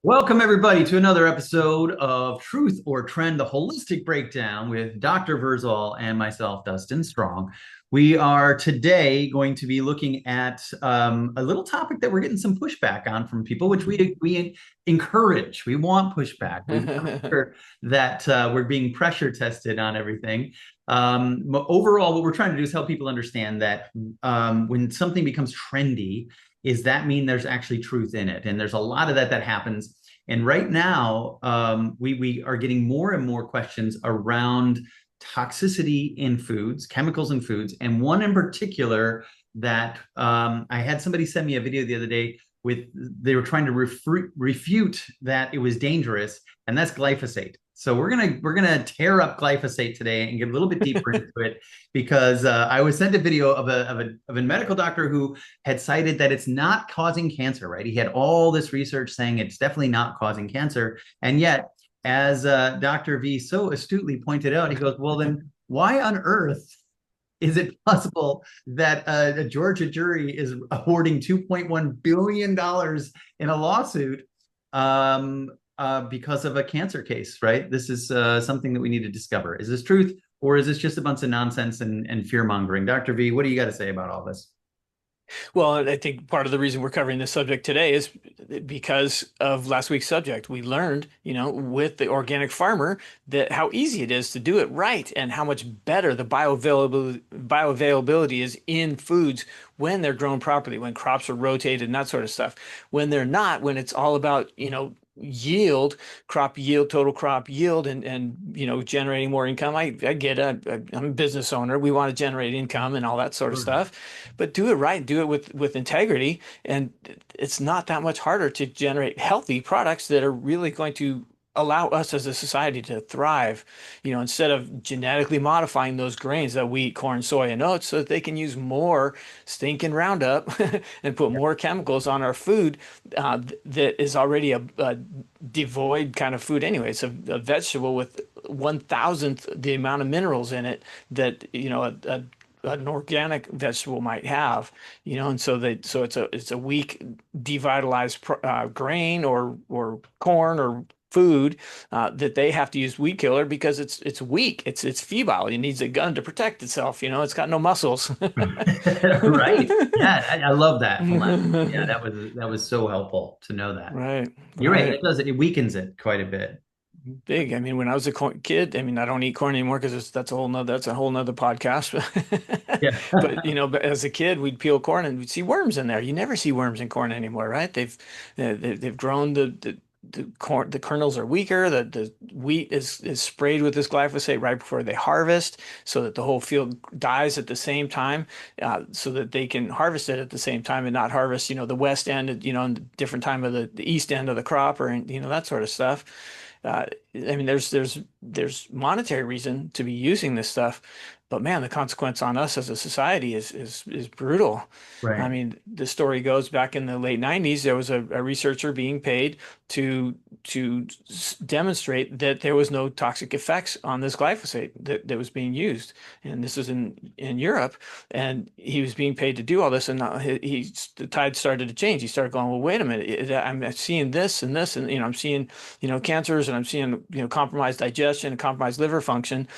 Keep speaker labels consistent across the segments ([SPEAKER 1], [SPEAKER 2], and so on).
[SPEAKER 1] Welcome, everybody, to another episode of Truth or Trend, the holistic breakdown with Dr. Verzal and myself, Dustin Strong. We are today going to be looking at a little topic that we're getting some pushback on from people, which we encourage. We want pushback. We want to make sure that we're being pressure tested on everything. Overall, what we're trying to do is help people understand that when something becomes trendy, is that mean there's actually truth in it? And there's a lot of that happens. And right now, we are getting more and more questions around toxicity in foods, chemicals in foods, and one in particular that I had somebody send me a video the other day with they were trying to refute that it was dangerous, and that's glyphosate. So we're gonna tear up glyphosate today and get a little bit deeper into it because I was sent a video of a medical doctor who had cited that it's not causing cancer. Right? He had all this research saying it's definitely not causing cancer, and yet, as Dr. V so astutely pointed out, he goes, "Well, then why on earth is it possible that a Georgia jury is awarding $2.1 billion in a lawsuit because of a cancer case, right? This is something that we need to discover. Is this truth or is this just a bunch of nonsense and fear mongering? Dr. V, what do you got to say about all this?
[SPEAKER 2] Well, I think part of the reason we're covering this subject today is because of last week's subject. We learned, with the organic farmer that how easy it is to do it right and how much better the bioavailability is in foods when they're grown properly, when crops are rotated and that sort of stuff. When they're not, when it's all about, yield, crop yield, total crop yield, and generating more income. I get it. I'm a business owner. We want to generate income and all that sort of
[SPEAKER 1] Sure.
[SPEAKER 2] stuff, but do it right, do it with integrity, and it's not that much harder to generate healthy products that are really going to allow us as a society to thrive, instead of genetically modifying those grains that wheat, corn, soy, and oats so that they can use more stinking Roundup and put more chemicals on our food that is already a devoid kind of food anyway. It's a vegetable with 1,000th the amount of minerals in it that, an organic vegetable might have, and so it's a weak devitalized grain or corn or food that they have to use weed killer because it's weak, it's febrile, it needs a gun to protect itself, it's got no muscles.
[SPEAKER 1] Right. Yeah, I love that from last week. Yeah, that was so helpful to know that.
[SPEAKER 2] Right,
[SPEAKER 1] You're right.
[SPEAKER 2] right.
[SPEAKER 1] It weakens it quite a bit.
[SPEAKER 2] Big. I mean, when I was a kid, I mean, I don't eat corn anymore because that's a whole nother podcast.
[SPEAKER 1] Yeah.
[SPEAKER 2] But as a kid, we'd peel corn and we'd see worms in there. You never see worms in corn anymore, right? They've grown the corn, the kernels are weaker. The wheat is sprayed with this glyphosate right before they harvest, so that the whole field dies at the same time, so that they can harvest it at the same time and not harvest, the west end, in the different time of the east end of the crop or that sort of stuff. I mean, there's monetary reason to be using this stuff, but man, the consequence on us as a society is brutal. I
[SPEAKER 1] Right.
[SPEAKER 2] mean, the story goes back in the late 90s, there was a researcher being paid to demonstrate that there was no toxic effects on this glyphosate that was being used. And this was in Europe, and he was being paid to do all this, and now the tide started to change. He started going, well, wait a minute, I'm seeing this and this, and I'm seeing cancers, and I'm seeing compromised digestion and compromised liver function,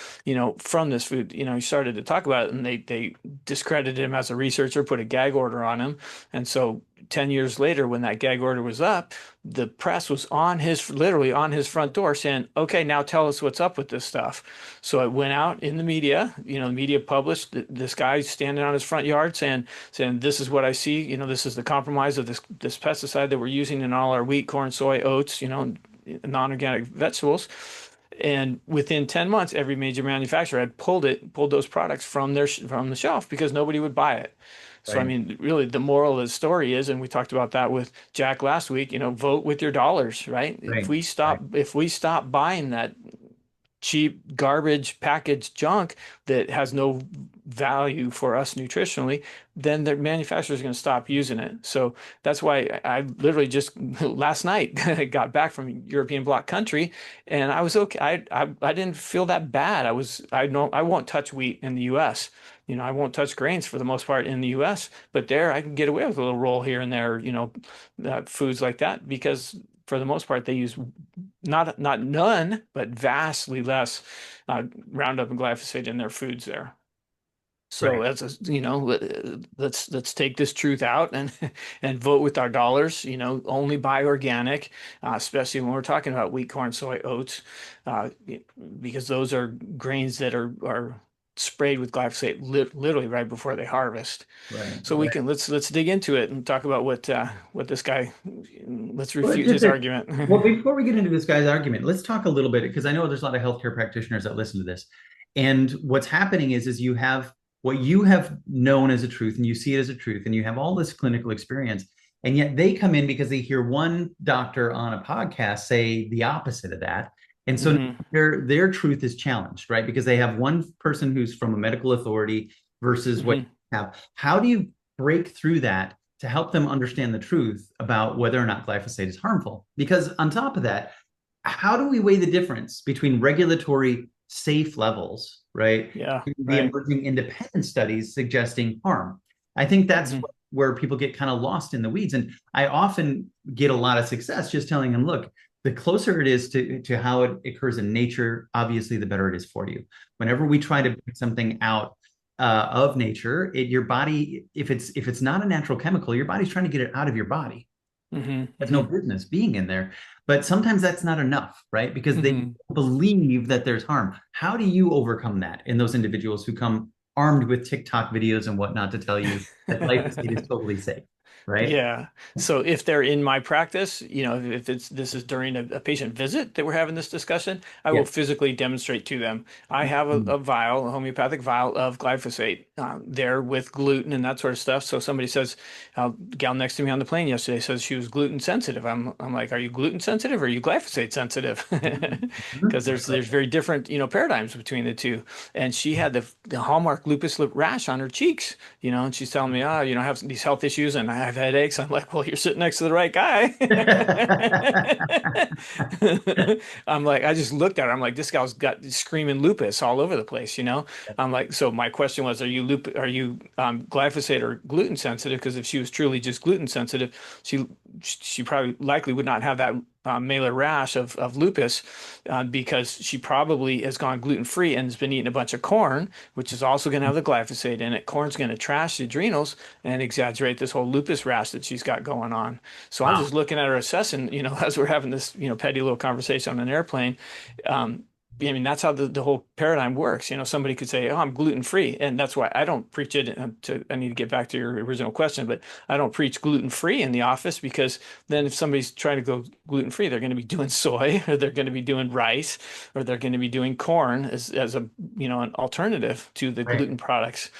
[SPEAKER 2] from this food. He started to talk about it, and they discredited him as a researcher, put a gag order on him, and so 10 years later, when that gag order was up, the press was literally on his front door saying, okay, now tell us what's up with this stuff. So it went out in the media, the media published this guy standing on his front yard saying, this is what I see, this is the compromise of this pesticide that we're using in all our wheat, corn, soy, oats, non-organic vegetables. And within 10 months, every major manufacturer had pulled those products from from the shelf because nobody would buy it. So, I
[SPEAKER 1] Right.
[SPEAKER 2] mean, really, the moral of the story is, and we talked about that with Jack last week, vote with your dollars, right? If
[SPEAKER 1] Right.
[SPEAKER 2] we
[SPEAKER 1] Right.
[SPEAKER 2] stop, if we stop buying that cheap garbage packaged junk that has no value for us nutritionally, then the manufacturer is going to stop using it. So that's why I literally just last night got back from European bloc country, and I was okay. I didn't feel that bad. I know I won't touch wheat in the U.S. I won't touch grains for the most part in the U.S., but there I can get away with a little roll here and there, foods like that because for the most part, they use not none, but vastly less Roundup and glyphosate in their foods there. So
[SPEAKER 1] Right.
[SPEAKER 2] as a, let's take this truth out and and vote with our dollars. Only buy organic, especially when we're talking about wheat, corn, soy, oats, uh, because those are grains that are sprayed with glyphosate literally right before they harvest.
[SPEAKER 1] Right.
[SPEAKER 2] So we
[SPEAKER 1] Right.
[SPEAKER 2] can let's dig into it and talk about what this guy. Let's
[SPEAKER 1] Well,
[SPEAKER 2] refute his
[SPEAKER 1] well,
[SPEAKER 2] argument.
[SPEAKER 1] before we get into this guy's argument, let's talk a little bit because I know there's a lot of healthcare practitioners that listen to this. And what's happening is you have what you have known as a truth and you see it as a truth and you have all this clinical experience. And yet they come in because they hear one doctor on a podcast say the opposite of that. And so
[SPEAKER 2] Hmm.
[SPEAKER 1] their truth is challenged, right? Because they have one person who's from a medical authority versus what
[SPEAKER 2] Hmm.
[SPEAKER 1] you have. How do you break through that to help them understand the truth about whether or not glyphosate is harmful? Because on top of that, how do we weigh the difference between regulatory safe levels, right?
[SPEAKER 2] Yeah,
[SPEAKER 1] The
[SPEAKER 2] right.
[SPEAKER 1] emerging independent studies suggesting harm. I think that's
[SPEAKER 2] Hmm.
[SPEAKER 1] where people get kind of lost in the weeds. And I often get a lot of success just telling them, look, the closer it is to how it occurs in nature, obviously, the better it is for you. Whenever we try to bring something out of nature, your body, if it's not a natural chemical, your body's trying to get it out of your body.
[SPEAKER 2] Hmm.
[SPEAKER 1] Has no
[SPEAKER 2] Hmm.
[SPEAKER 1] business being in there. But sometimes that's not enough, right? Because they
[SPEAKER 2] Hmm.
[SPEAKER 1] believe that there's harm. How do you overcome that in those individuals who come armed with TikTok videos and whatnot to tell you that glyphosate is totally safe, right?
[SPEAKER 2] Yeah. So if they're in my practice, if this is during a patient visit that we're having this discussion, I will
[SPEAKER 1] Yeah.
[SPEAKER 2] physically demonstrate to them. I have
[SPEAKER 1] Mhm.
[SPEAKER 2] a vial, a homeopathic vial of glyphosate there with gluten and that sort of stuff. So somebody says, a gal next to me on the plane yesterday says she was gluten sensitive. I'm like, are you gluten sensitive or are you glyphosate sensitive? Because there's very different, paradigms between the two. And she had the hallmark lupus lip rash on her cheeks, and she's telling me, I have these health issues and I have headaches. I'm like, well, you're sitting next to the right guy. I'm like, I just looked at her. I'm like, this gal's got screaming lupus all over the place. I'm like, so my question was, are you glyphosate or gluten sensitive? Because if she was truly just gluten sensitive, she probably likely would not have that malar rash of lupus because she probably has gone gluten free and has been eating a bunch of corn, which is also going to have the glyphosate in it. Corn's going to trash the adrenals and exaggerate this whole lupus rash that she's got going on. So I'm
[SPEAKER 1] Wow.
[SPEAKER 2] just looking at her assessing, as we're having this, petty little conversation on an airplane. Um, I mean, that's how the whole paradigm works. Somebody could say, "Oh, I'm gluten free," and that's why I don't preach it. I need to get back to your original question, but I don't preach gluten free in the office because then if somebody's trying to go gluten free, they're going to be doing soy, or they're going to be doing rice, or they're going to be doing corn as a an alternative to the
[SPEAKER 1] Right.
[SPEAKER 2] gluten products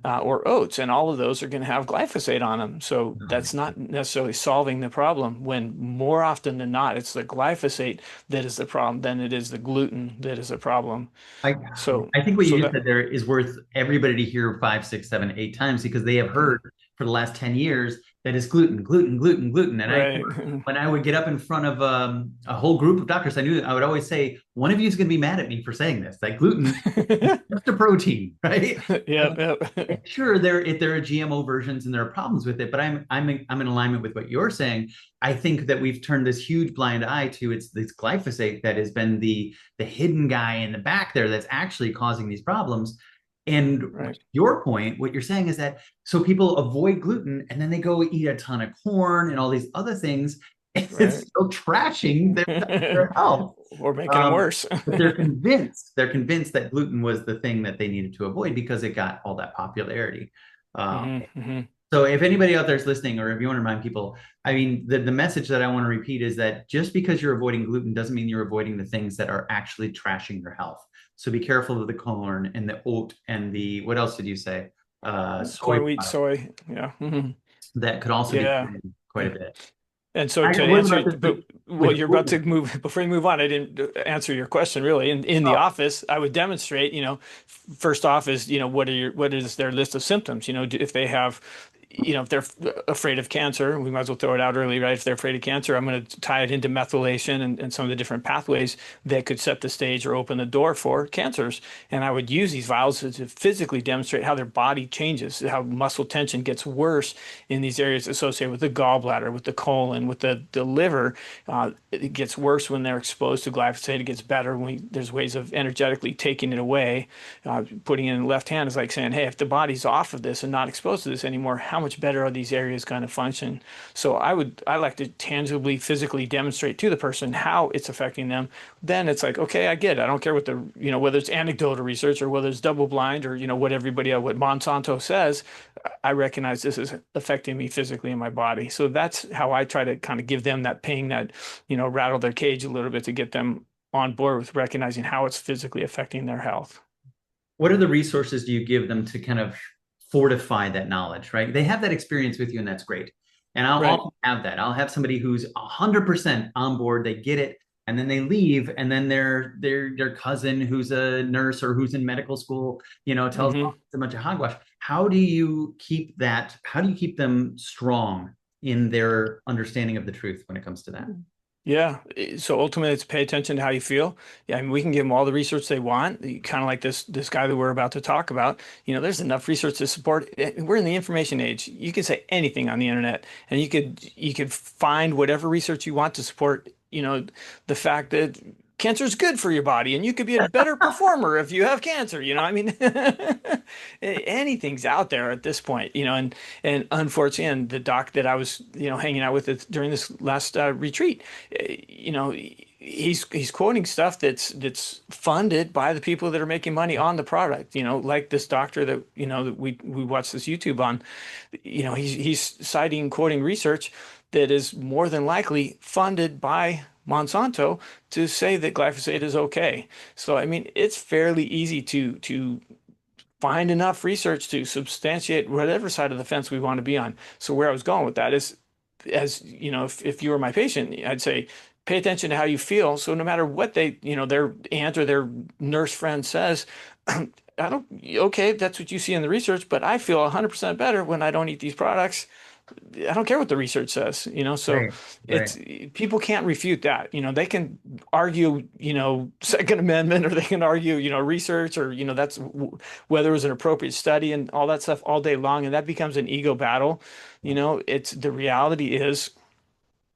[SPEAKER 2] or oats, and all of those are going to have glyphosate on them. So that's not necessarily solving the problem when more often than not, it's the glyphosate that is the problem than it is the gluten that is the problem.
[SPEAKER 1] I,
[SPEAKER 2] So,
[SPEAKER 1] I think what
[SPEAKER 2] so
[SPEAKER 1] you just
[SPEAKER 2] that,
[SPEAKER 1] said there is worth everybody to hear five, six, seven, eight times because they have
[SPEAKER 2] yeah,
[SPEAKER 1] heard for the last 10 years that it's gluten, gluten, gluten, gluten. And I
[SPEAKER 2] right.
[SPEAKER 1] remember when I would get up in front of a whole group of doctors, I knew I would always say, one of you is going to be mad at me for saying this. Like gluten is just a protein, right?
[SPEAKER 2] Yep, yep.
[SPEAKER 1] Sure, if there are GMO versions and there are problems with it, but I'm in alignment with what you're saying. I think that we've turned this huge blind eye to it's this glyphosate that has been the hidden guy in the back there that's actually causing these problems. And
[SPEAKER 2] Right,
[SPEAKER 1] your point, what you're saying is that so people avoid gluten and then they go eat a ton of corn and all these other things, and it's
[SPEAKER 2] right.
[SPEAKER 1] still trashing their health.
[SPEAKER 2] Or making them
[SPEAKER 1] Um,
[SPEAKER 2] worse.
[SPEAKER 1] but they're convinced that gluten was the thing that they needed to avoid because it got all that popularity. Um,
[SPEAKER 2] Hmm. Hmm.
[SPEAKER 1] so if anybody out there is listening, or if you want to remind people, I mean, the message that I want to repeat is that just because you're avoiding gluten doesn't mean you're avoiding the things that are actually trashing your health. So be careful of the corn and the oat and the, what else did you say? Soy
[SPEAKER 2] Corn, wheat,
[SPEAKER 1] products
[SPEAKER 2] soy. Yeah. Hmm.
[SPEAKER 1] that could also be
[SPEAKER 2] Yeah.
[SPEAKER 1] carrying quite a bit.
[SPEAKER 2] And so
[SPEAKER 1] I,
[SPEAKER 2] to
[SPEAKER 1] what
[SPEAKER 2] answer
[SPEAKER 1] about
[SPEAKER 2] it,
[SPEAKER 1] this
[SPEAKER 2] but well,
[SPEAKER 1] with
[SPEAKER 2] you're about
[SPEAKER 1] oat?
[SPEAKER 2] to move before you move on. I didn't answer your question really. In the
[SPEAKER 1] Oh,
[SPEAKER 2] office, I would demonstrate, first off is, what is their list of symptoms? If they have if they're afraid of cancer, we might as well throw it out early, right? If they're afraid of cancer, I'm going to tie it into methylation and some of the different pathways that could set the stage or open the door for cancers. And I would use these vials to physically demonstrate how their body changes, how muscle tension gets worse in these areas associated with the gallbladder, with the colon, with the liver. It gets worse when they're exposed to glyphosate. It gets better when there's ways of energetically taking it away. Putting it in the left hand is like saying, hey, if the body's off of this and not exposed to this anymore, how much better are these areas going to function? So I like to tangibly, physically demonstrate to the person how it's affecting them. Then it's like, okay, I get it. I don't care what whether it's anecdotal research or whether it's double blind or, what Monsanto says. I recognize this is affecting me physically in my body. So that's how I try to kind of give them that ping that, rattle their cage a little bit to get them on board with recognizing how it's physically affecting their health.
[SPEAKER 1] What are the resources do you give them to kind of fortify that knowledge, right? They have that experience with you, and that's great. And I'll
[SPEAKER 2] Right.
[SPEAKER 1] often have that. I'll have somebody who's 100% on board, they get it, and then they leave, and then their cousin who's a nurse or who's in medical school, tells them
[SPEAKER 2] Hmm.
[SPEAKER 1] it's a bunch of hogwash. How do you keep that? How do you keep them strong in their understanding of the truth when it comes to that?
[SPEAKER 2] Yeah. So ultimately, it's pay attention to how you feel. Yeah, I mean, we can give them all the research they want. Kind of like this guy that we're about to talk about. There's enough research to support. We're in the information age. You can say anything on the internet, and you could find whatever research you want to support. The fact that cancer is good for your body, and you could be a better performer if you have cancer. I mean, anything's out there at this point. And unfortunately, and the doc that I was hanging out with during this last retreat, he's quoting stuff that's funded by the people that are making money on the product. Like this doctor that that we watched this YouTube on. He's citing quoting research that is more than likely funded by Monsanto to say that glyphosate is okay. So I mean, it's fairly easy to find enough research to substantiate whatever side of the fence we want to be on. So where I was going with that is, as if you were my patient, I'd say pay attention to how you feel. So no matter what their aunt or their nurse friend says, I don't, okay, that's what you see in the research, but I feel 100% better when I don't eat these products. I don't care what the research says, so
[SPEAKER 1] Right, right.
[SPEAKER 2] it's people can't refute that. They can argue, Second Amendment, or they can argue, research, or, that's whether it was an appropriate study and all that stuff all day long. And that becomes an ego battle. It's the reality is,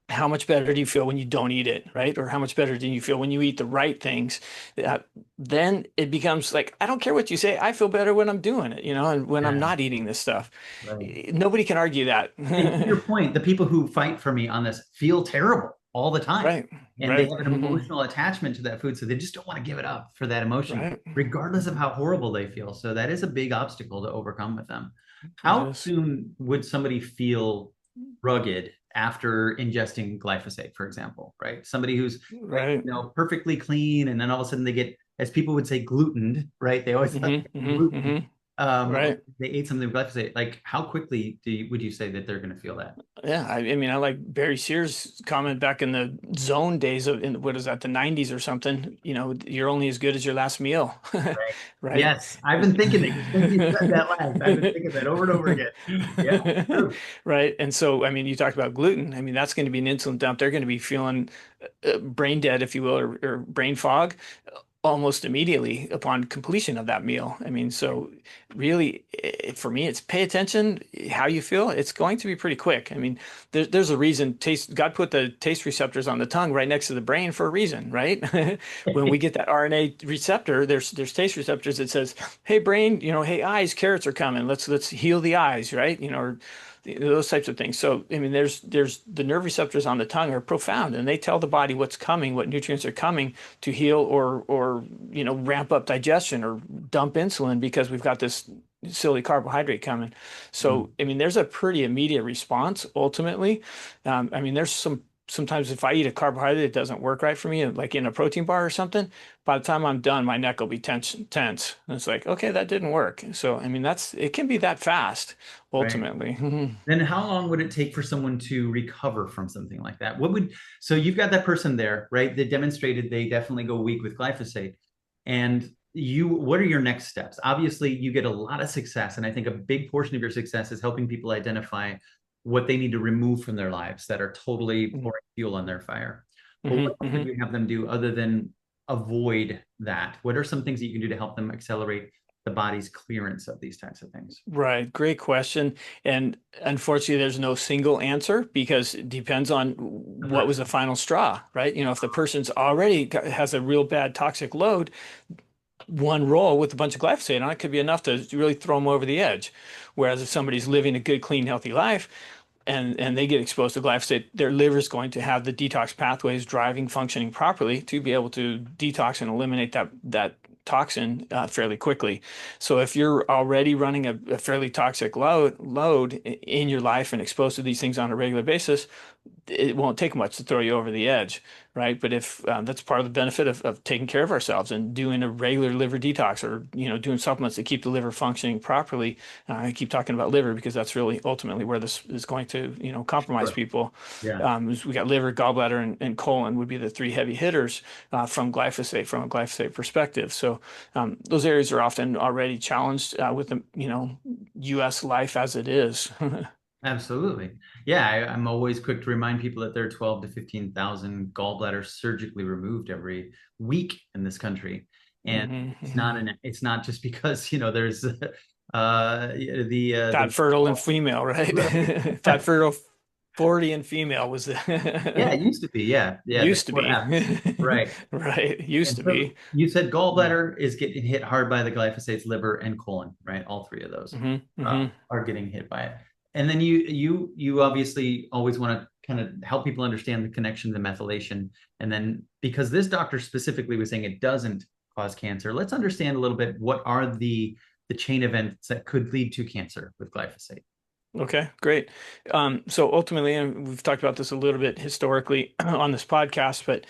[SPEAKER 2] how much better do you feel when you don't eat it, right? Or how much better do you feel when you eat the right things? Uh, then it becomes like, I don't care what you say. I feel better when I'm doing it, and when I'm
[SPEAKER 1] Yeah,
[SPEAKER 2] not eating this stuff.
[SPEAKER 1] right.
[SPEAKER 2] Nobody can argue that.
[SPEAKER 1] And to your point, the people who fight for me on this feel terrible all the time.
[SPEAKER 2] Right,
[SPEAKER 1] And they
[SPEAKER 2] right,
[SPEAKER 1] have an emotional attachment to that food. So they just don't want to give it up for that emotion,
[SPEAKER 2] right.
[SPEAKER 1] regardless of how horrible they feel. So that is a big obstacle to overcome with them.
[SPEAKER 2] It
[SPEAKER 1] How
[SPEAKER 2] is.
[SPEAKER 1] soon would somebody feel rugged after ingesting glyphosate, for example, right? Somebody who's like,
[SPEAKER 2] Right.
[SPEAKER 1] perfectly clean, and then all of a sudden they get, as people would say, glutened, right? They always thought gluten.
[SPEAKER 2] Right.
[SPEAKER 1] They ate something with glyphosate. Like, how quickly would you say that they're going to feel that?
[SPEAKER 2] Yeah, I mean, I like Barry Sears' comment back in the zone days of, in what is that, the 90s or something. You're only as good as your last meal,
[SPEAKER 1] Right.
[SPEAKER 2] right?
[SPEAKER 1] Yes, I've been thinking it. Since you said that last, I've been thinking that over and over again. Yeah, true.
[SPEAKER 2] Right. And so, I mean, you talked about gluten. I mean, that's going to be an insulin dump. They're going to be feeling brain dead, if you will, or brain fog almost immediately upon completion of that meal. I mean, so really, for me, it's pay attention how you feel. It's going to be pretty quick. I mean, there's a reason God put the taste receptors on the tongue right next to the brain for a reason, right? When we get that RNA receptor, there's taste receptors that says, "Hey brain, hey eyes, carrots are coming. Let's heal the eyes," right? Or those types of things. So, I mean, there's the nerve receptors on the tongue are profound, and they tell the body what's coming, what nutrients are coming to heal or ramp up digestion or dump insulin because we've got this silly carbohydrate coming.
[SPEAKER 1] Mm.
[SPEAKER 2] So, I mean, there's a pretty immediate response ultimately. I mean, sometimes if I eat a carbohydrate that doesn't work right for me, like in a protein bar or something, by the time I'm done, my neck will be tense. And it's like, okay, that didn't work. So, I mean, it can be that fast
[SPEAKER 1] Right.
[SPEAKER 2] ultimately.
[SPEAKER 1] Then how long would it take for someone to recover from something like that? So you've got that person there, right? That demonstrated they definitely go weak with glyphosate. And what are your next steps? Obviously, you get a lot of success, and I think a big portion of your success is helping people identify what they need to remove from their lives that are totally
[SPEAKER 2] Mhm,
[SPEAKER 1] pouring fuel on their fire. But what
[SPEAKER 2] mhm,
[SPEAKER 1] else do
[SPEAKER 2] mhm.
[SPEAKER 1] you have them do other than avoid that? What are some things that you can do to help them accelerate the body's clearance of these types of things?
[SPEAKER 2] Right, great question. And unfortunately, there's no single answer because it depends on
[SPEAKER 1] The
[SPEAKER 2] what was
[SPEAKER 1] person.
[SPEAKER 2] the final straw, right? If the person's already has a real bad toxic load, one roll with a bunch of glyphosate on it could be enough to really throw them over the edge. Whereas if somebody's living a good, clean, healthy life and they get exposed to glyphosate, their liver is going to have the detox pathways driving, functioning properly to be able to detox and eliminate that toxin fairly quickly. So if you're already running a fairly toxic load in your life and exposed to these things on a regular basis, it won't take much to throw you over the edge, right? But if that's part of the benefit of taking care of ourselves and doing a regular liver detox or doing supplements to keep the liver functioning properly. I keep talking about liver because that's really ultimately where this is going to compromise
[SPEAKER 1] Sure.
[SPEAKER 2] people.
[SPEAKER 1] Yeah.
[SPEAKER 2] We got liver, gallbladder, and colon would be the three heavy hitters from a glyphosate perspective. So those areas are often already challenged with the U.S. life as it is.
[SPEAKER 1] Absolutely. Yeah, I'm always quick to remind people that there are 12 to 15,000 gallbladders surgically removed every week in this country. And
[SPEAKER 2] Mhm,
[SPEAKER 1] it's
[SPEAKER 2] mhm.
[SPEAKER 1] it's not just because, there's
[SPEAKER 2] Fat,
[SPEAKER 1] the
[SPEAKER 2] fertile, and female, right? Fat, fertile, 40 and female was
[SPEAKER 1] yeah, it
[SPEAKER 2] the
[SPEAKER 1] used to be. Yeah. Yeah, the
[SPEAKER 2] used to
[SPEAKER 1] four
[SPEAKER 2] be.
[SPEAKER 1] F's. Right.
[SPEAKER 2] Right. Used
[SPEAKER 1] And
[SPEAKER 2] to
[SPEAKER 1] so
[SPEAKER 2] be.
[SPEAKER 1] you said
[SPEAKER 2] Mm-hmm.
[SPEAKER 1] gallbladder is getting hit hard by the glyphosates, liver and colon, right? All three of those
[SPEAKER 2] Hmm.
[SPEAKER 1] are getting hit by it. And then you obviously always want to kind of help people understand the connection to methylation. And then because this doctor specifically was saying it doesn't cause cancer, let's understand a little bit what are the chain events that could lead to cancer with glyphosate.
[SPEAKER 2] Okay, great. So ultimately, and we've talked about this a little bit historically on this podcast, but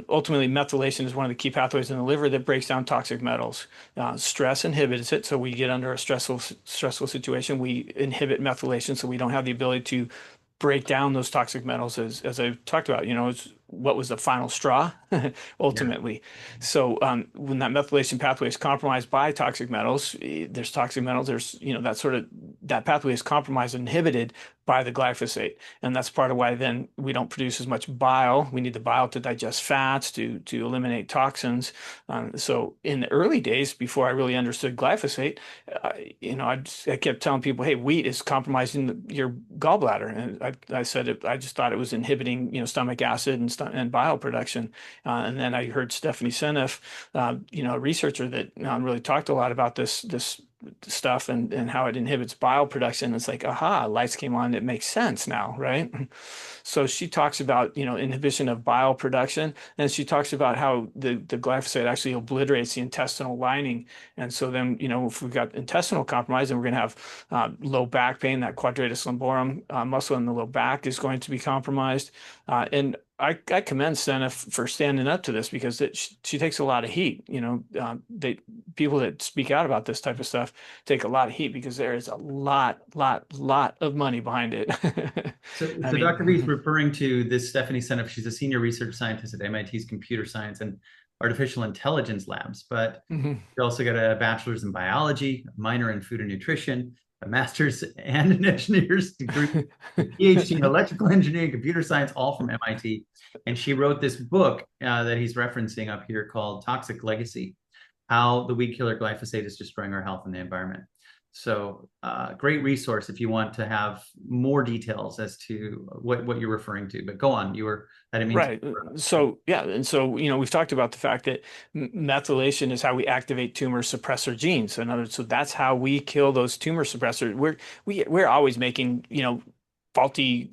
[SPEAKER 2] ultimately, methylation is one of the key pathways in the liver that breaks down toxic metals. Stress inhibits it, so we get under a stressful situation. We inhibit methylation, so we don't have the ability to break down those toxic metals, as I talked about. It's what was the final straw
[SPEAKER 1] Yeah.
[SPEAKER 2] ultimately. So when that methylation pathway is compromised by toxic metals, there's toxic metals, there's, that pathway is compromised and inhibited by the glyphosate. And that's part of why then we don't produce as much bile. We need the bile to digest fats, to eliminate toxins. So in the early days, before I really understood glyphosate, I kept telling people, hey, wheat is compromising your gallbladder. And I said I just thought it was inhibiting, stomach acid and bile production. And then I heard Stephanie Seneff, a researcher that really talked a lot about this stuff and how it inhibits bile production. It's like, aha, lights came on. It makes sense now, right? So she talks about, inhibition of bile production, and she talks about how the glyphosate actually obliterates the intestinal lining. And so then, if we've got intestinal compromise, then we're going to have low back pain. That quadratus lumborum muscle in the low back is going to be compromised. And I commend Senna for standing up to this because she takes a lot of heat. People that speak out about this type of stuff take a lot of heat because there is a lot of money behind it.
[SPEAKER 1] So,
[SPEAKER 2] I
[SPEAKER 1] so Dr. V is
[SPEAKER 2] mean,
[SPEAKER 1] referring to this Stephanie Seneff. She's a senior research scientist at MIT's Computer Science and Artificial Intelligence Labs, but
[SPEAKER 2] mhm.
[SPEAKER 1] she also got a bachelor's in biology, a minor in food and nutrition, a master's and an engineer's degree, a PhD in electrical engineering, computer science, all from MIT. And she wrote this book that he's referencing up here called Toxic Legacy: How the Weed Killer Glyphosate is Destroying Our Health and the Environment. So, great resource if you want to have more details as to what you're referring to. But go on, I didn't mean to
[SPEAKER 2] Right.
[SPEAKER 1] interrupt.
[SPEAKER 2] So, yeah. And so, we've talked about the fact that methylation is how we activate tumor suppressor genes. In other words, so that's how we kill those tumor suppressors. We're always making, faulty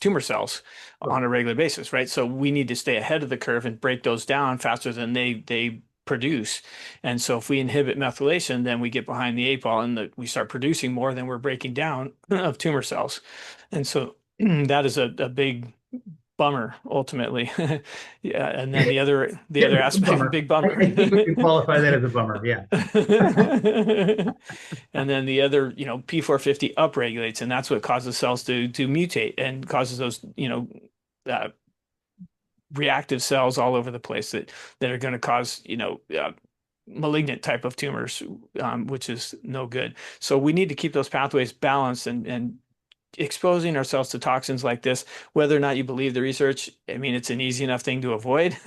[SPEAKER 2] tumor cells
[SPEAKER 1] Sure.
[SPEAKER 2] on a regular basis, right? So we need to stay ahead of the curve and break those down faster than they produce. And so if we inhibit methylation, then we get behind the eight ball and we start producing more than we're breaking down of tumor cells. And so that is a big bummer ultimately. Yeah, and then the other
[SPEAKER 1] It's a
[SPEAKER 2] aspect,
[SPEAKER 1] bummer.
[SPEAKER 2] big
[SPEAKER 1] I,
[SPEAKER 2] bummer.
[SPEAKER 1] I think we can qualify that as a bummer. Yeah.
[SPEAKER 2] And then the other, P450 upregulates, and that's what causes cells to mutate and causes those, uh, reactive cells all over the place that are going to cause, malignant type of tumors, which is no good. So we need to keep those pathways balanced and exposing ourselves to toxins like this, whether or not you believe the research, I mean, it's an easy enough thing to avoid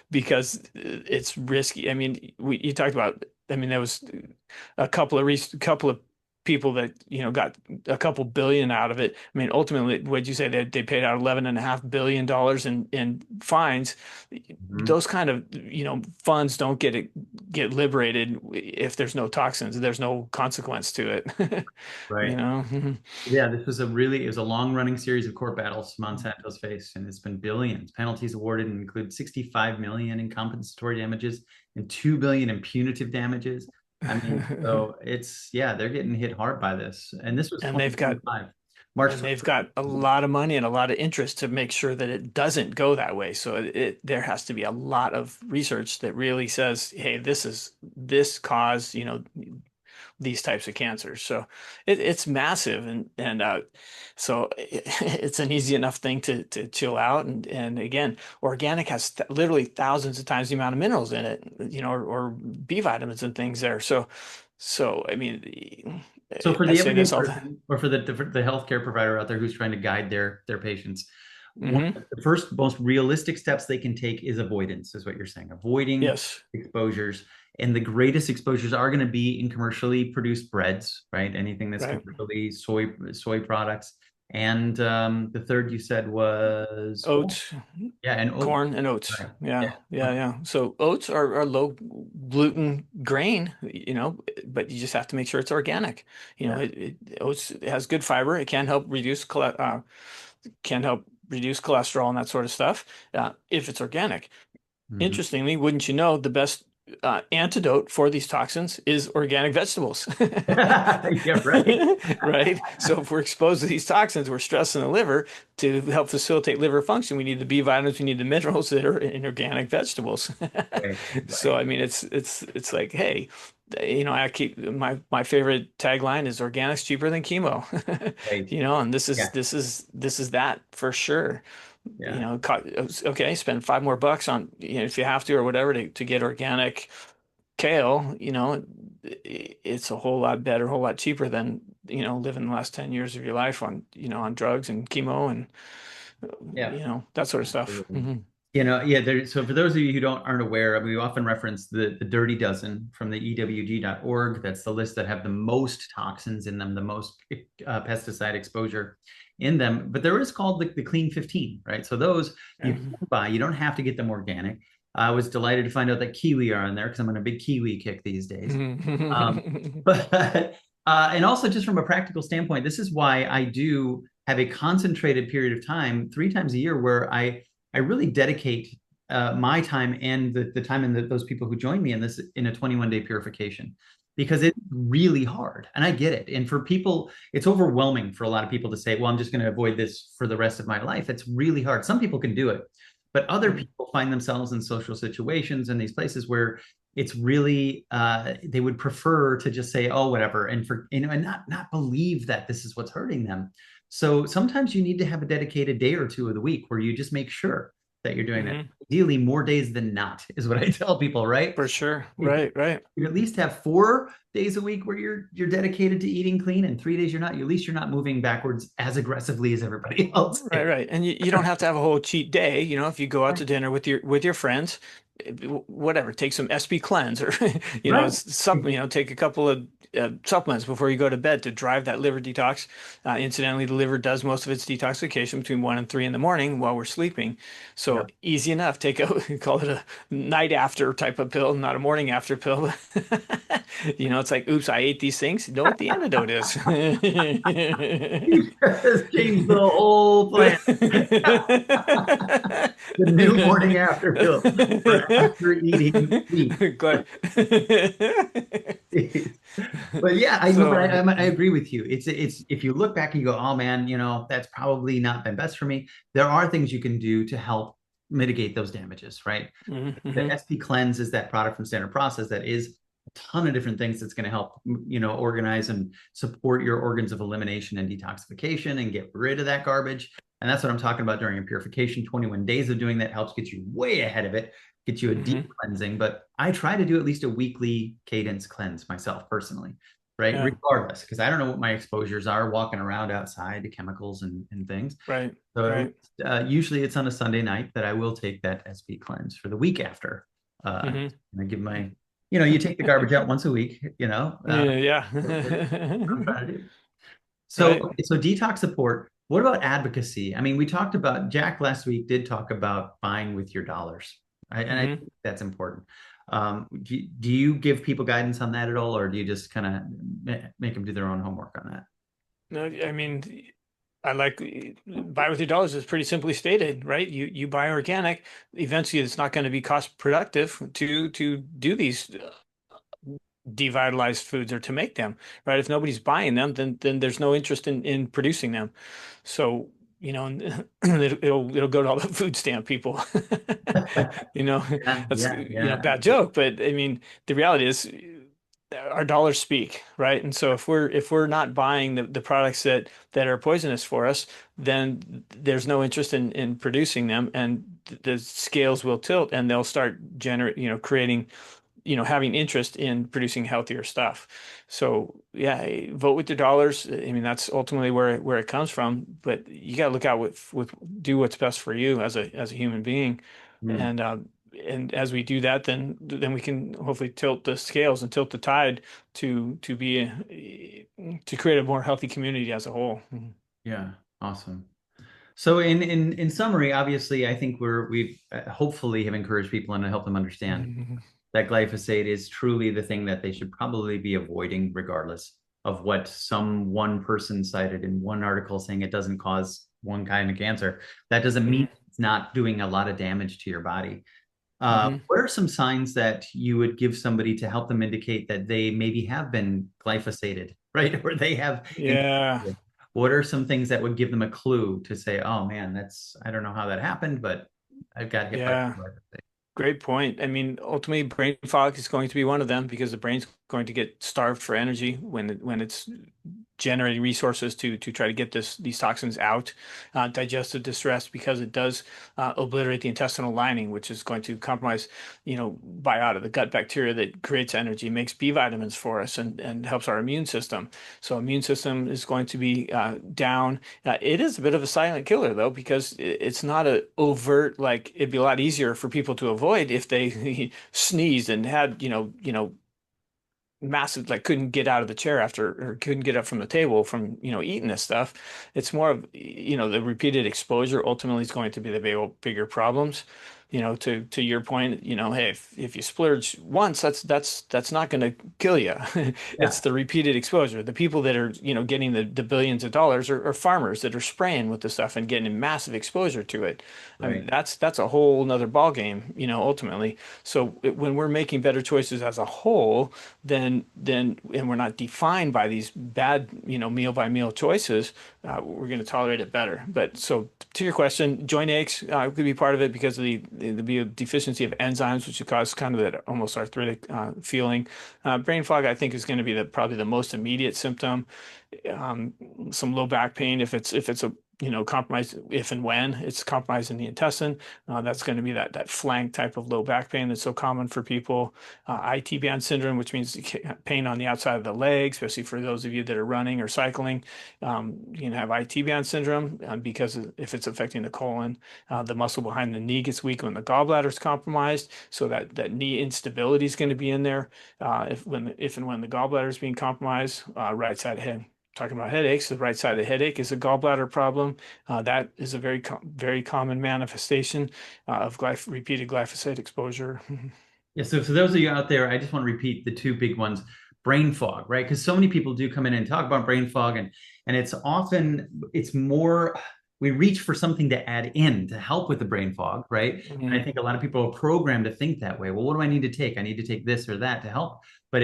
[SPEAKER 2] because it's risky. I mean, you talked about, I mean, there was couple of people that, got a couple billion out of it. I mean, ultimately, what'd you say they paid out $11.5 billion in fines?
[SPEAKER 1] Mhm.
[SPEAKER 2] Those kind of, funds don't get liberated if there's no toxins, there's no consequence to it. You
[SPEAKER 1] Right.
[SPEAKER 2] know?
[SPEAKER 1] Yeah, it was a long-running series of court battles Monsanto's faced, and it's been billions. Penalties awarded include 65 million in compensatory damages and 2 billion in punitive damages. I mean, so yeah, they're getting hit hard by this. And this was
[SPEAKER 2] and they've got
[SPEAKER 1] 2025. March
[SPEAKER 2] and they've got a lot of money and a lot of interest to make sure that it doesn't go that way. So there has to be a lot of research that really says, hey, this cause, these types of cancers. So it's massive, and so it's an easy enough thing to chill out. And again, organic has literally thousands of times the amount of minerals in it, or B vitamins and things there. So I mean,
[SPEAKER 1] So for
[SPEAKER 2] I
[SPEAKER 1] the
[SPEAKER 2] say
[SPEAKER 1] everyday
[SPEAKER 2] this all the
[SPEAKER 1] person or for the healthcare provider out there who's trying to guide their patients, one
[SPEAKER 2] hmm
[SPEAKER 1] of the first most realistic steps they can take is avoidance, is what you're saying. Avoiding
[SPEAKER 2] Yes.
[SPEAKER 1] exposures. And the greatest exposures are going to be in commercially produced breads, right? Anything that's
[SPEAKER 2] Right.
[SPEAKER 1] commercially soy products. And the third you said was
[SPEAKER 2] Oats,
[SPEAKER 1] yeah, and oat.
[SPEAKER 2] corn, and oats.
[SPEAKER 1] Right.
[SPEAKER 2] Yeah,
[SPEAKER 1] Yeah.
[SPEAKER 2] yeah, yeah. So oats are low gluten grain, but you just have to make sure it's organic.
[SPEAKER 1] Yeah.
[SPEAKER 2] Oats has good fiber. It can help reduce cholesterol and that sort of stuff, if it's organic.
[SPEAKER 1] Mhm.
[SPEAKER 2] Interestingly, wouldn't you know, the best antidote for these toxins is organic vegetables.
[SPEAKER 1] Yeah, right.
[SPEAKER 2] Right? So if we're exposed to these toxins, we're stressing the liver. To help facilitate liver function, we need the B vitamins, we need the minerals that are in organic vegetables.
[SPEAKER 1] Right.
[SPEAKER 2] So
[SPEAKER 1] Right.
[SPEAKER 2] I mean, it's like, hey, I keep my favorite tagline is organics cheaper than chemo.
[SPEAKER 1] Right.
[SPEAKER 2] And this is
[SPEAKER 1] Yeah.
[SPEAKER 2] that for sure.
[SPEAKER 1] Yeah.
[SPEAKER 2] Okay, spend $5 more on, if you have to or whatever, to get organic kale. It's a whole lot better, a whole lot cheaper than, living the last 10 years of your life on, on drugs and chemo and,
[SPEAKER 1] Yeah.
[SPEAKER 2] that sort of stuff.
[SPEAKER 1] Absolutely. Yeah, so for those of you who aren't aware, we often reference the Dirty Dozen from the EWG.org. That's the list that have the most toxins in them, the most pesticide exposure in them. But there is called the Clean 15, right? So those you can buy, you don't have to get them organic. I was delighted to find out that kiwi are on there because I'm on a big kiwi kick these days. But and also just from a practical standpoint, this is why I do have a concentrated period of time 3 times a year where I really dedicate my time and the time and those people who join me in this in a 21-day purification because it's really hard and I get it. And for people, it's overwhelming for a lot of people to say, well, I'm just going to avoid this for the rest of my life. It's really hard. Some people can do it, but other people find themselves in social situations in these places where it's really they would prefer to just say, oh, whatever, and and not believe that this is what's hurting them. So sometimes you need to have a dedicated day or two of the week where you just make sure that you're doing that.
[SPEAKER 2] hmm
[SPEAKER 1] Ideally, more days than not is what I tell people, right?
[SPEAKER 2] For sure.
[SPEAKER 1] If
[SPEAKER 2] Right, right.
[SPEAKER 1] you at least have 4 days a week where you're dedicated to eating clean, and 3 days you're not, at least you're not moving backwards as aggressively as everybody else
[SPEAKER 2] Right,
[SPEAKER 1] is.
[SPEAKER 2] right. And you don't have to have a whole cheat day, if you go out to dinner with your friends, whatever, take some SP cleanse or
[SPEAKER 1] Right.
[SPEAKER 2] take a couple of supplements before you go to bed to drive that liver detox. Incidentally, the liver does most of its detoxification between 1 and 3 in the morning while we're sleeping. So
[SPEAKER 1] Yep.
[SPEAKER 2] easy enough. Call it a night after type of pill, not a morning after pill. It's like, oops, I ate these things. You know what the antidote is.
[SPEAKER 1] You just changed the whole plan. The new morning after pill for after eating meat.
[SPEAKER 2] Glad.
[SPEAKER 1] But yeah, I know, but
[SPEAKER 2] So,
[SPEAKER 1] I agree with you. It's if you look back and you go, oh man, that's probably not been best for me. There are things you can do to help mitigate those damages, right? The
[SPEAKER 2] mhm.
[SPEAKER 1] SP Cleanse is that product from Standard Process that is a ton of different things that's going to help, organize and support your organs of elimination and detoxification and get rid of that garbage. And that's what I'm talking about during a purification. 21 days of doing that helps get you way ahead of it, get you a deep
[SPEAKER 2] Hmm.
[SPEAKER 1] cleansing. But I try to do at least a weekly cadence cleanse myself personally, right?
[SPEAKER 2] Yeah.
[SPEAKER 1] Regardless, because I don't know what my exposures are walking around outside to chemicals and things.
[SPEAKER 2] Right.
[SPEAKER 1] So
[SPEAKER 2] Right.
[SPEAKER 1] usually it's on a Sunday night that I will take that SP cleanse for the week after.
[SPEAKER 2] Hmm.
[SPEAKER 1] And I give my, you take the garbage out once a week,
[SPEAKER 2] Yeah.
[SPEAKER 1] I'm
[SPEAKER 2] Yeah.
[SPEAKER 1] trying to do. So,
[SPEAKER 2] Right.
[SPEAKER 1] okay, so detox support. What about advocacy? I mean, we talked about Jack last week did talk about buying with your dollars, and I
[SPEAKER 2] Hmm.
[SPEAKER 1] think that's important. Do you give people guidance on that at all, or do you just kind of make them do their own homework on that?
[SPEAKER 2] No, I mean, I like buy with your dollars is pretty simply stated, right? You buy organic. Eventually, it's not going to be cost productive to do these devitalized foods or to make them, right? If nobody's buying them, then there's no interest in producing them. So, and it'll go to all the food stamp people. You know,
[SPEAKER 1] Yeah,
[SPEAKER 2] that's,
[SPEAKER 1] yeah, yeah.
[SPEAKER 2] bad joke, but I mean, the reality is our dollars speak, right? And so if we're not buying the products that are poisonous for us, then there's no interest in producing them, and the scales will tilt and they'll start creating, having interest in producing healthier stuff. So yeah, vote with your dollars. I mean, that's ultimately where it comes from. But you got to look out with do what's best for you as a human being,
[SPEAKER 1] Mm,
[SPEAKER 2] and and as we do that, then we can hopefully tilt the scales and tilt the tide to create a more healthy community as a whole.
[SPEAKER 1] yeah, awesome. So in summary, obviously, I think we've hopefully have encouraged people and helped them understand
[SPEAKER 2] Mhm.
[SPEAKER 1] that glyphosate is truly the thing that they should probably be avoiding, regardless of what some one person cited in one article saying it doesn't cause one kind of cancer. That doesn't mean
[SPEAKER 2] Mhm.
[SPEAKER 1] it's not doing a lot of damage to your body.
[SPEAKER 2] Mhm.
[SPEAKER 1] What are some signs that you would give somebody to help them indicate that they maybe have been glyphosated, right? Or they have
[SPEAKER 2] Yeah.
[SPEAKER 1] what are some things that would give them a clue to say, oh man, I don't know how that happened, but I've got hit by
[SPEAKER 2] Yeah.
[SPEAKER 1] glyphosate.
[SPEAKER 2] Great point. I mean, ultimately, brain fog is going to be one of them because the brain's going to get starved for energy when it's generating resources to try to get these toxins out. Digestive distress because it does obliterate the intestinal lining, which is going to compromise, biota, the gut bacteria that creates energy, makes B vitamins for us and helps our immune system. So immune system is going to be down. It is a bit of a silent killer though, because it's not a overt, like it'd be a lot easier for people to avoid if they sneezed and had, massive, like couldn't get out of the chair after or couldn't get up from the table from eating this stuff. It's more of the repeated exposure ultimately is going to be the bigger problems. To your point, hey, if you splurge once, that's not going to kill you. It's
[SPEAKER 1] Yeah,
[SPEAKER 2] the repeated exposure. The people that are getting the billions of dollars are farmers that are spraying with the stuff and getting massive exposure to it. I mean,
[SPEAKER 1] right.
[SPEAKER 2] that's a whole nother ball game, ultimately. So when we're making better choices as a whole, then and we're not defined by these bad, meal by meal choices, we're going to tolerate it better. But so to your question, joint aches could be part of it because of the deficiency of enzymes, which cause kind of that almost arthritic feeling. Brain fog, I think, is going to be probably the most immediate symptom. Um, some low back pain if it's a compromise, if and when it's compromised in the intestine, that's going to be that flank type of low back pain that's so common for people. IT band syndrome, which means pain on the outside of the leg, especially for those of you that are running or cycling. You can have IT band syndrome because if it's affecting the colon, the muscle behind the knee gets weak when the gallbladder is compromised. So that knee instability is going to be in there if and when the gallbladder is being compromised. Right side head. Talking about headaches, the right side of the headache is a gallbladder problem. That is a very common manifestation of repeated glyphosate exposure.
[SPEAKER 1] Yeah, so for those of you out there, I just want to repeat the two big ones, brain fog, right? Because so many people do come in and talk about brain fog, and it's more we reach for something to add in to help with the brain fog, right? And I
[SPEAKER 2] Mhm.
[SPEAKER 1] think a lot of people are programmed to think that way. Well, what do I need to take? I need to take this or that to help. But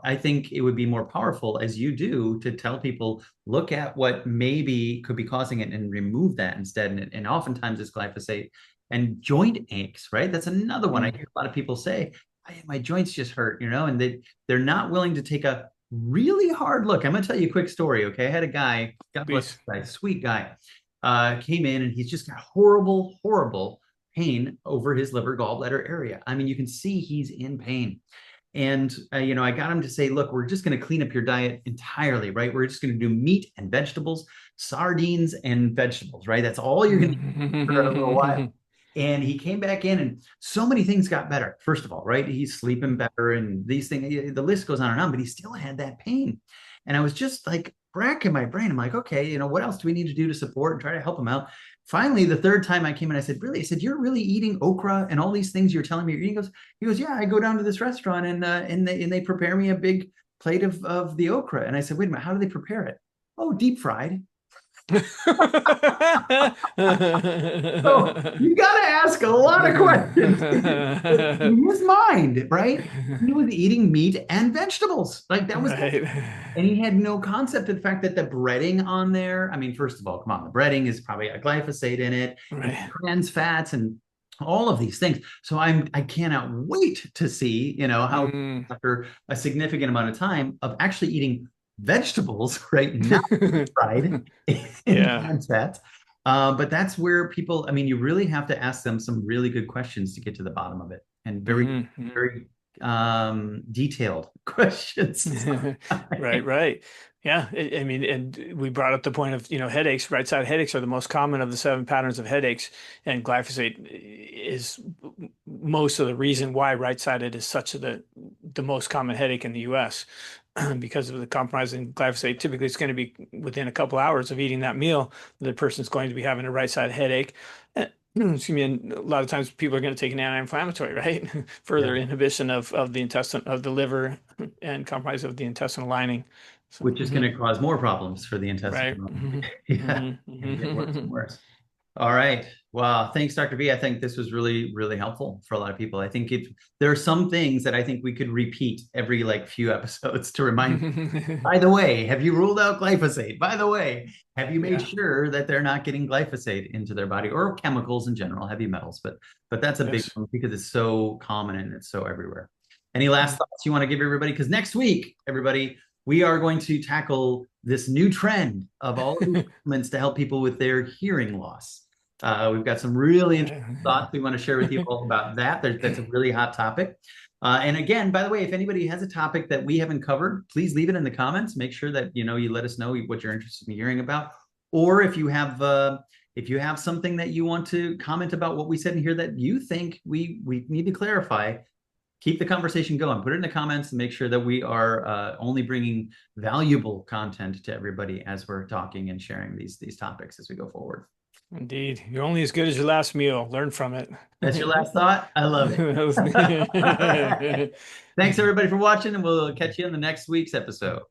[SPEAKER 1] I think it would be more powerful as you do to tell people, look at what maybe could be causing it and remove that instead. And oftentimes it's glyphosate and joint aches, right? That's another one. I
[SPEAKER 2] Mhm.
[SPEAKER 1] hear a lot of people say, my joints just hurt, and they're not willing to take a really hard look. I'm gonna tell you a quick story, okay? I had a guy, God bless this
[SPEAKER 2] Please.
[SPEAKER 1] guy, sweet guy. came in and he's just got horrible, horrible pain over his liver gallbladder area. I mean, you can see he's in pain. And, I got him to say, look, we're just going to clean up your diet entirely, right? We're just going to do meat and vegetables, sardines and vegetables, right? That's all you're going to eat for a little while. And he came back in and so many things got better. First of all, right? He's sleeping better and these things, the list goes on and on, but he still had that pain. And I was just like racking my brain. I'm like, okay, what else do we need to do to support and try to help him out? Finally, the third time I came in, I said, really? I said, you're really eating okra and all these things you're telling me you're eating? He goes, yeah, I go down to this restaurant and they prepare me a big plate of the okra. And I said, wait a minute, how do they prepare it? Oh, deep fried. So you got to ask a lot of questions in his mind, right? He was eating meat and vegetables. Like that was
[SPEAKER 2] Right.
[SPEAKER 1] and he had no concept of the fact that the breading on there, I mean, first of all, come on, the breading is probably a glyphosate in it, and
[SPEAKER 2] Right.
[SPEAKER 1] trans fats and all of these things. So I cannot wait to see, how
[SPEAKER 2] Mm.
[SPEAKER 1] after a significant amount of time of actually eating vegetables, right? Not fried in
[SPEAKER 2] Yeah.
[SPEAKER 1] trans fats. But that's where people, I mean, you really have to ask them some really good questions to get to the bottom of it, and very,
[SPEAKER 2] Mhm.
[SPEAKER 1] very detailed questions.
[SPEAKER 2] Right, right. Yeah. I mean, and we brought up the point of, headaches. Right side headaches are the most common of the 7 patterns of headaches, and glyphosate is most of the reason why right-sided is such the most common headache in the US because of the compromise in glyphosate. Typically, it's going to be within a couple hours of eating that meal, the person's going to be having a right-side headache. Excuse me, and a lot of times people are going to take an anti-inflammatory, right? Further
[SPEAKER 1] Yeah.
[SPEAKER 2] inhibition of the intestine, of the liver, and compromise of the intestinal lining. So,
[SPEAKER 1] Which is going to cause more problems for the
[SPEAKER 2] right.
[SPEAKER 1] intestinal.
[SPEAKER 2] Hmm.
[SPEAKER 1] Yeah,
[SPEAKER 2] Hmm.
[SPEAKER 1] and get worse and
[SPEAKER 2] Hmm.
[SPEAKER 1] worse. All right. Wow. Thanks, Dr. B. I think this was really, really helpful for a lot of people. I think there are some things that I think we could repeat every like few episodes to remind. By the way, have you ruled out glyphosate? By the way, have you made
[SPEAKER 2] Yeah.
[SPEAKER 1] sure that they're not getting glyphosate into their body or chemicals in general, heavy metals? But that's a big
[SPEAKER 2] Yes.
[SPEAKER 1] one because it's so common and it's so everywhere. Any last thoughts you want to give everybody? Because next week, everybody, we are going to tackle this new trend of all of these supplements to help people with their hearing loss. We've got some really interesting thoughts we want to share with you all about that. That's a really hot topic. And again, by the way, if anybody has a topic that we haven't covered, please leave it in the comments. Make sure that you let us know what you're interested in hearing about, or if you have something that you want to comment about what we said in here that you think we need to clarify, keep the conversation going. Put it in the comments and make sure that we are only bringing valuable content to everybody as we're talking and sharing these topics as we go forward.
[SPEAKER 2] Indeed. You're only as good as your last meal. Learn from it.
[SPEAKER 1] That's your last thought. I love it. All right. Thanks everybody for watching, and we'll catch you in the next week's episode.